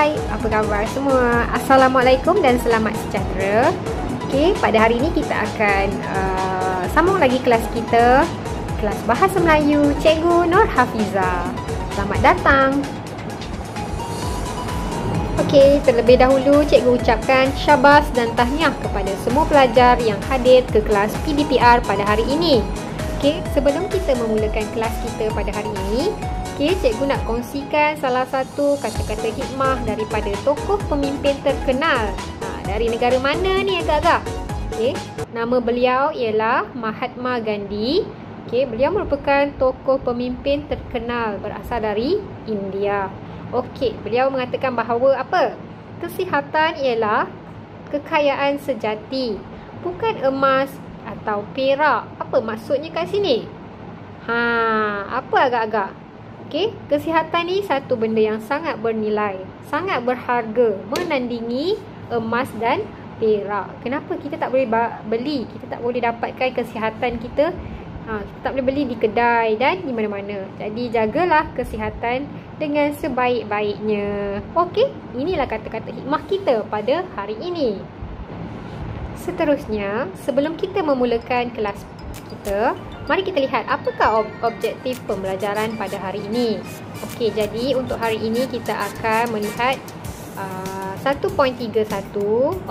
Hai, apa khabar semua? Assalamualaikum dan selamat sejahtera. Okey, pada hari ini kita akan sambung lagi kelas kita, kelas Bahasa Melayu Cikgu Nur Hafiza. Selamat datang. Okey, terlebih dahulu cikgu ucapkan syabas dan tahniah kepada semua pelajar yang hadir ke kelas PDPR pada hari ini. Okey, sebelum kita memulakan kelas kita pada hari ini, cikgu nak kongsikan salah satu kata-kata hikmah daripada tokoh pemimpin terkenal. Dari negara mana ni agak-agak? Nama beliau ialah Mahatma Gandhi. Beliau merupakan tokoh pemimpin terkenal berasal dari India. Beliau mengatakan bahawa apa? Kesihatan ialah kekayaan sejati, bukan emas atau perak. Apa maksudnya kat sini? Apa agak-agak? Kesihatan ni satu benda yang sangat bernilai, sangat berharga, menandingi emas dan perak. Kenapa kita tak boleh beli? Kita tak boleh dapatkan kesihatan kita. Kita tak boleh beli di kedai dan di mana-mana. Jadi jagalah kesihatan dengan sebaik-baiknya. Inilah kata-kata hikmah kita pada hari ini. Seterusnya, sebelum kita memulakan kelas kita, mari kita lihat apakah objektif pembelajaran pada hari ini. Jadi untuk hari ini kita akan melihat 1.31.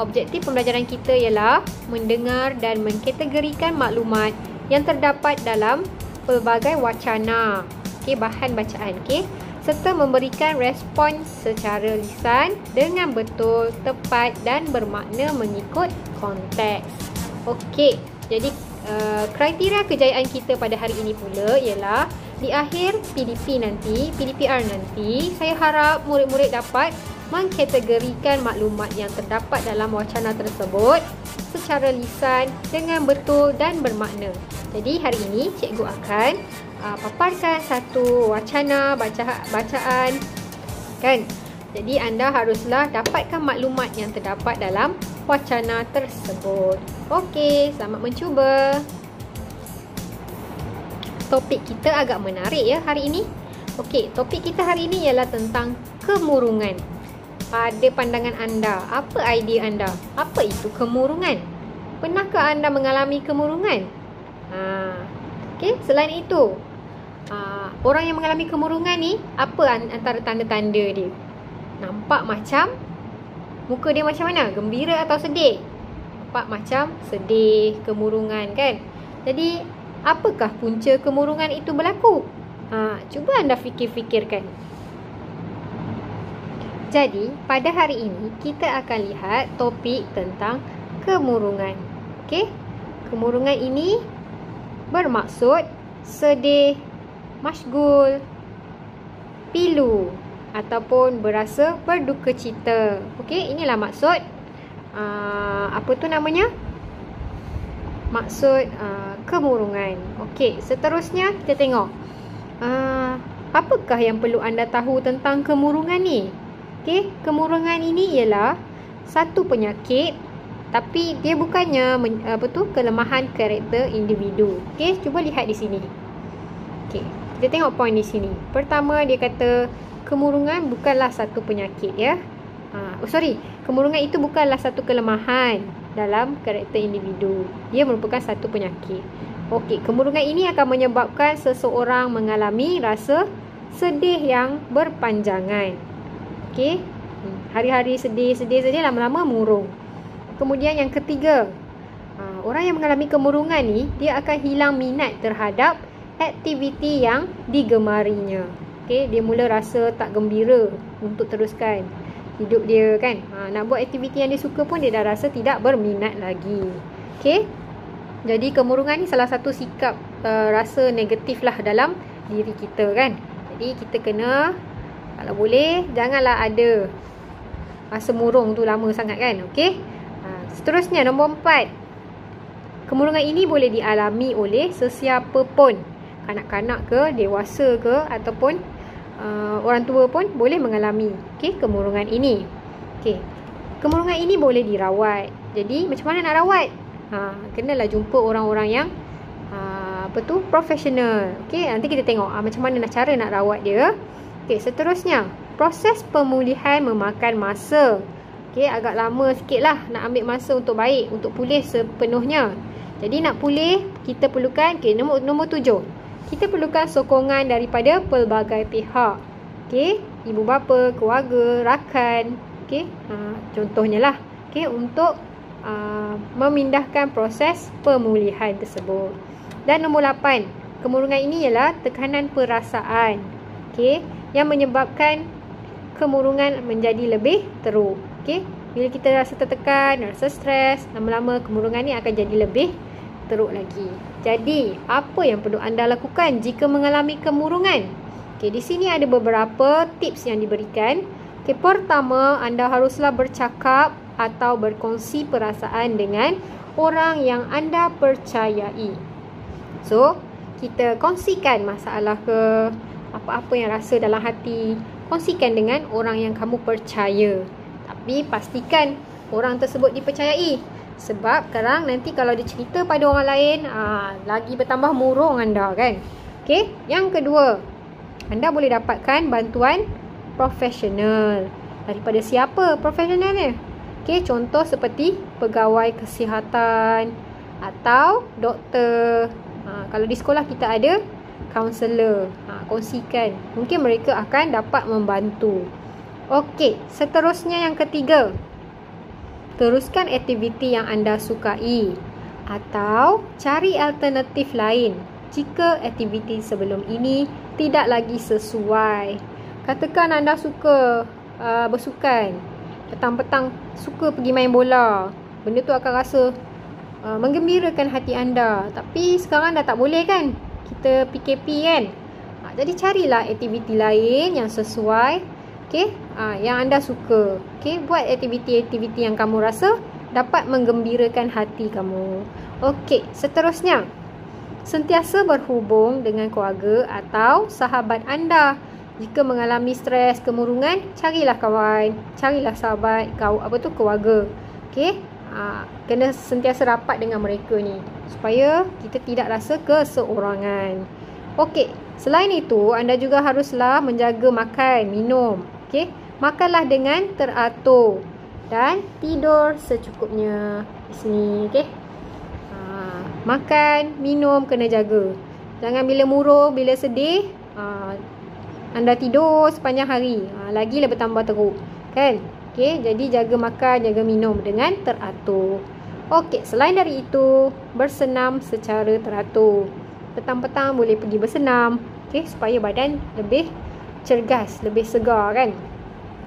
Objektif pembelajaran kita ialah mendengar dan mengkategorikan maklumat yang terdapat dalam pelbagai wacana, bahan bacaan, serta memberikan respons secara lisan dengan betul, tepat dan bermakna mengikut konteks. Jadi kriteria kejayaan kita pada hari ini pula ialah di akhir PDPR nanti, saya harap murid-murid dapat mengkategorikan maklumat yang terdapat dalam wacana tersebut secara lisan dengan betul dan bermakna. Jadi hari ini cikgu akan paparkan satu wacana bacaan, kan? Jadi anda haruslah dapatkan maklumat yang terdapat dalam wacana tersebut. Selamat mencuba. Topik kita agak menarik ya hari ini. Topik kita hari ini ialah tentang kemurungan. Pada pandangan anda, apa idea anda? Apa itu kemurungan? Pernahkah anda mengalami kemurungan? Selain itu, orang yang mengalami kemurungan ni, apa antara tanda-tanda dia? Nampak macam muka dia macam mana? Gembira atau sedih? Nampak macam sedih, kemurungan, kan? Jadi, apakah punca kemurungan itu berlaku? Cuba anda fikir-fikirkan. Jadi, pada hari ini kita akan lihat topik tentang kemurungan. Kemurungan ini bermaksud sedih, masyghul, pilu ataupun berasa berduka cita. Inilah maksud maksud kemurungan. Seterusnya kita tengok apakah yang perlu anda tahu tentang kemurungan ni. Kemurungan ini ialah satu penyakit, tapi dia bukannya kelemahan karakter individu. Cuba lihat di sini. Kita tengok poin di sini. Pertama, dia kata kemurungan bukanlah satu penyakit, ya. Kemurungan itu bukanlah satu kelemahan dalam karakter individu. Dia merupakan satu penyakit. Kemurungan ini akan menyebabkan seseorang mengalami rasa sedih yang berpanjangan. Hari-hari sedih, lama-lama murung. Kemudian yang ketiga, orang yang mengalami kemurungan ni, dia akan hilang minat terhadap aktiviti yang digemarinya. Dia mula rasa tak gembira untuk teruskan hidup dia, kan? Nak buat aktiviti yang dia suka pun dia dah rasa tidak berminat lagi. Jadi kemurungan ni salah satu sikap rasa negatif lah dalam diri kita, kan? Jadi kita kena, kalau boleh, janganlah ada rasa murung tu lama sangat, kan? Seterusnya, nombor 4. Kemurungan ini boleh dialami oleh sesiapa pun. Kanak-kanak ke, dewasa ke, ataupun orang tua pun boleh mengalami kemurungan ini. Kemurungan ini boleh dirawat. Jadi, macam mana nak rawat? Kenalah jumpa orang-orang yang profesional. Nanti kita tengok macam mana cara nak rawat dia. Seterusnya, proses pemulihan memakan masa. Okey, agak lama sikit lah nak ambil masa untuk baik, untuk pulih sepenuhnya. Jadi nak pulih, kita perlukan, nombor 7. Kita perlukan sokongan daripada pelbagai pihak. Okey, ibu bapa, keluarga, rakan. Okey, contohnya lah. Okey, untuk memindahkan proses pemulihan tersebut. Dan nombor 8, kemurungan ini ialah tekanan perasaan. Okey, yang menyebabkan kemurungan menjadi lebih teruk. Okey, bila kita rasa tertekan, rasa stres, lama-lama kemurungan ni akan jadi lebih teruk lagi. Jadi, apa yang perlu anda lakukan jika mengalami kemurungan? Okey, di sini ada beberapa tips yang diberikan. Okey, pertama, anda haruslah bercakap atau berkongsi perasaan dengan orang yang anda percayai. So, kita kongsikan masalah ke apa-apa yang rasa dalam hati, kongsikan dengan orang yang kamu percaya. Tapi pastikan orang tersebut dipercayai. Sebab sekarang nanti kalau dia cerita pada orang lain, lagi bertambah murung anda kan. Okey, yang kedua, anda boleh dapatkan bantuan profesional. Daripada siapa profesionalnya? Okey, contoh seperti pegawai kesihatan atau doktor. Kalau di sekolah kita ada kaunselor. Kongsikan. Mungkin mereka akan dapat membantu. Okey, seterusnya yang ketiga. Teruskan aktiviti yang anda sukai atau cari alternatif lain jika aktiviti sebelum ini tidak lagi sesuai. Katakan anda suka bersukan, petang-petang suka pergi main bola. Benda tu akan rasa menggembirakan hati anda. Tapi sekarang dah tak boleh kan? Kita PKP kan? Jadi carilah aktiviti lain yang sesuai. Okey, yang anda suka. Okey, buat aktiviti-aktiviti yang kamu rasa dapat menggembirakan hati kamu. Okey, seterusnya, sentiasa berhubung dengan keluarga atau sahabat anda. Jika mengalami stres, kemurungan, carilah kawan, carilah sahabat, keluarga. Okey, kena sentiasa rapat dengan mereka ni supaya kita tidak rasa keseorangan. Okey, selain itu, anda juga haruslah menjaga makan, minum. Okey, makanlah dengan teratur dan tidur secukupnya. Di sini, okey. Makan, minum kena jaga. Jangan bila murung, bila sedih, anda tidur sepanjang hari. Lagilah bertambah teruk, kan? Okey, jadi jaga makan, jaga minum dengan teratur. Okey, selain dari itu, bersenam secara teratur. Petang-petang boleh pergi bersenam, okey, supaya badan lebih cergas, lebih segar kan.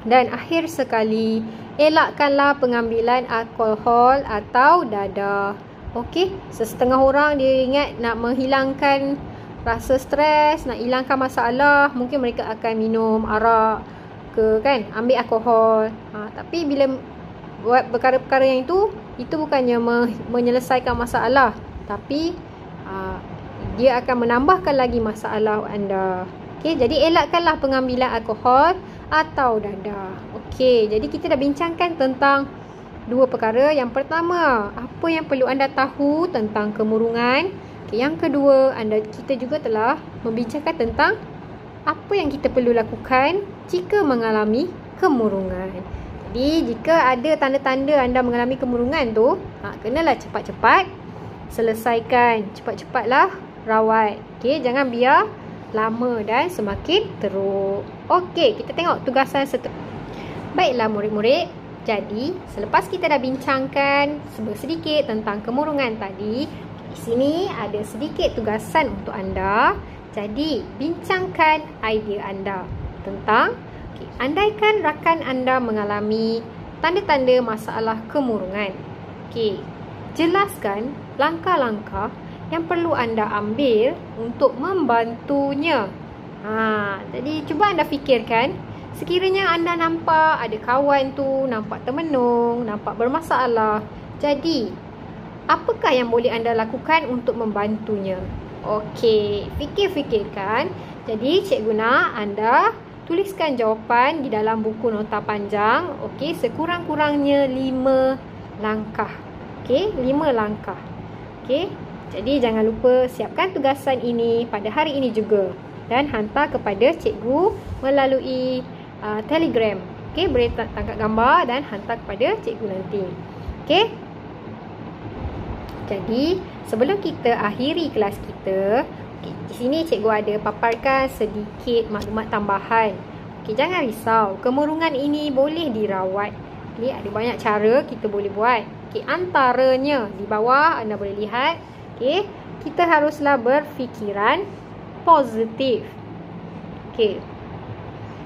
Dan akhir sekali, elakkanlah pengambilan alkohol atau dadah. Okey, sesetengah orang dia ingat nak menghilangkan rasa stres, nak hilangkan masalah, mungkin mereka akan minum arak ke kan, ambil alkohol. Tapi bila buat perkara-perkara yang itu bukannya menyelesaikan masalah, tapi dia akan menambahkan lagi masalah anda. Okey, jadi elakkanlah pengambilan alkohol atau dadah. Okey, jadi kita dah bincangkan tentang dua perkara. Yang pertama, apa yang perlu anda tahu tentang kemurungan. Okey, yang kedua, kita juga telah membincangkan tentang apa yang kita perlu lakukan jika mengalami kemurungan. Jadi, jika ada tanda-tanda anda mengalami kemurungan tu, kenalah cepat-cepat selesaikan. Cepat-cepatlah rawat. Okey, jangan biar lama dan semakin teruk. Okey, kita tengok tugasan Baiklah murid-murid, jadi selepas kita dah bincangkan sedikit tentang kemurungan tadi, di sini ada sedikit tugasan untuk anda. Jadi, bincangkan idea anda tentang andaikan rakan anda mengalami tanda-tanda masalah kemurungan. Okey, jelaskan langkah-langkah yang perlu anda ambil untuk membantunya. Jadi cuba anda fikirkan, sekiranya anda nampak ada kawan tu nampak termenung, nampak bermasalah. Jadi, apakah yang boleh anda lakukan untuk membantunya? Okey, fikir-fikirkan. Jadi, cikgu nak anda tuliskan jawapan di dalam buku nota panjang. Okey, sekurang-kurangnya 5 langkah. Okey, 5 langkah. Okey, jadi jangan lupa siapkan tugasan ini pada hari ini juga dan hantar kepada cikgu melalui Telegram. Okey, boleh tangkap gambar dan hantar kepada cikgu nanti. Okey. Jadi, sebelum kita akhiri kelas kita, okay, di sini cikgu ada paparkan sedikit maklumat tambahan. Okey, jangan risau. Kemurungan ini boleh dirawat. Okey, ada banyak cara kita boleh buat. Okey, antaranya di bawah anda boleh lihat, okey, kita haruslah berfikiran positif. Okey.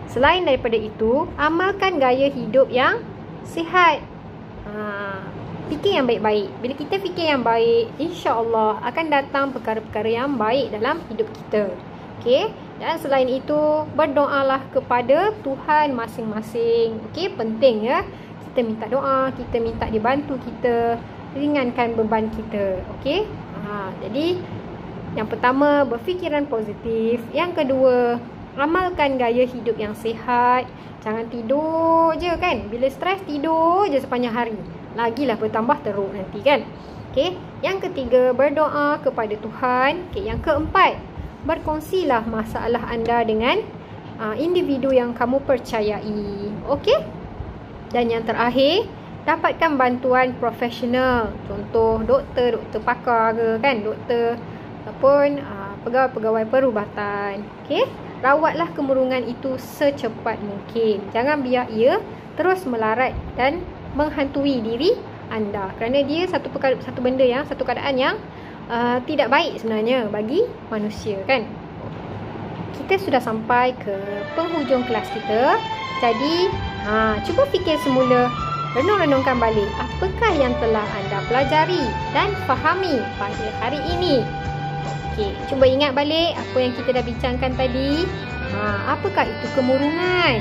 Selain daripada itu, amalkan gaya hidup yang sihat. Fikir yang baik-baik. Bila kita fikir yang baik, insya-Allah akan datang perkara-perkara yang baik dalam hidup kita. Okey? Dan selain itu, berdoalah kepada Tuhan masing-masing. Okey, penting ya. Kita minta doa, kita minta dibantu kita, ringankan beban kita. Okey? Jadi yang pertama, berfikiran positif. Yang kedua, amalkan gaya hidup yang sihat. Jangan tidur je kan. Bila stres, tidur je sepanjang hari. Lagilah bertambah teruk nanti kan. Okey. Yang ketiga, berdoa kepada Tuhan. Okey, yang keempat, berkongsilah masalah anda dengan individu yang kamu percayai. Okey? Dan yang terakhir, dapatkan bantuan profesional. Contoh doktor pakar ke kan, doktor ataupun pegawai-pegawai perubatan. Okey? Rawatlah kemurungan itu secepat mungkin. Jangan biar ia terus melarat dan menghantui diri anda, kerana dia satu benda yang, satu keadaan yang tidak baik sebenarnya bagi manusia kan. Kita sudah sampai ke penghujung kelas kita. Jadi cuba fikir semula, renung-renungkan balik apakah yang telah anda pelajari dan fahami pada hari ini. Okey, cuba ingat balik apa yang kita dah bincangkan tadi. Apakah itu kemurungan?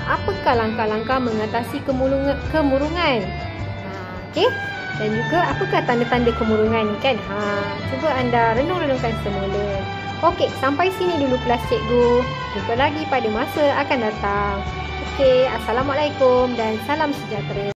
Apakah langkah-langkah mengatasi kemurungan? Okey. Dan juga apakah tanda-tanda kemurungan ni kan? Cuba anda renung-renungkan semula. Okey, sampai sini dulu kelas cikgu. Jumpa lagi pada masa akan datang. Okey, assalamualaikum dan salam sejahtera.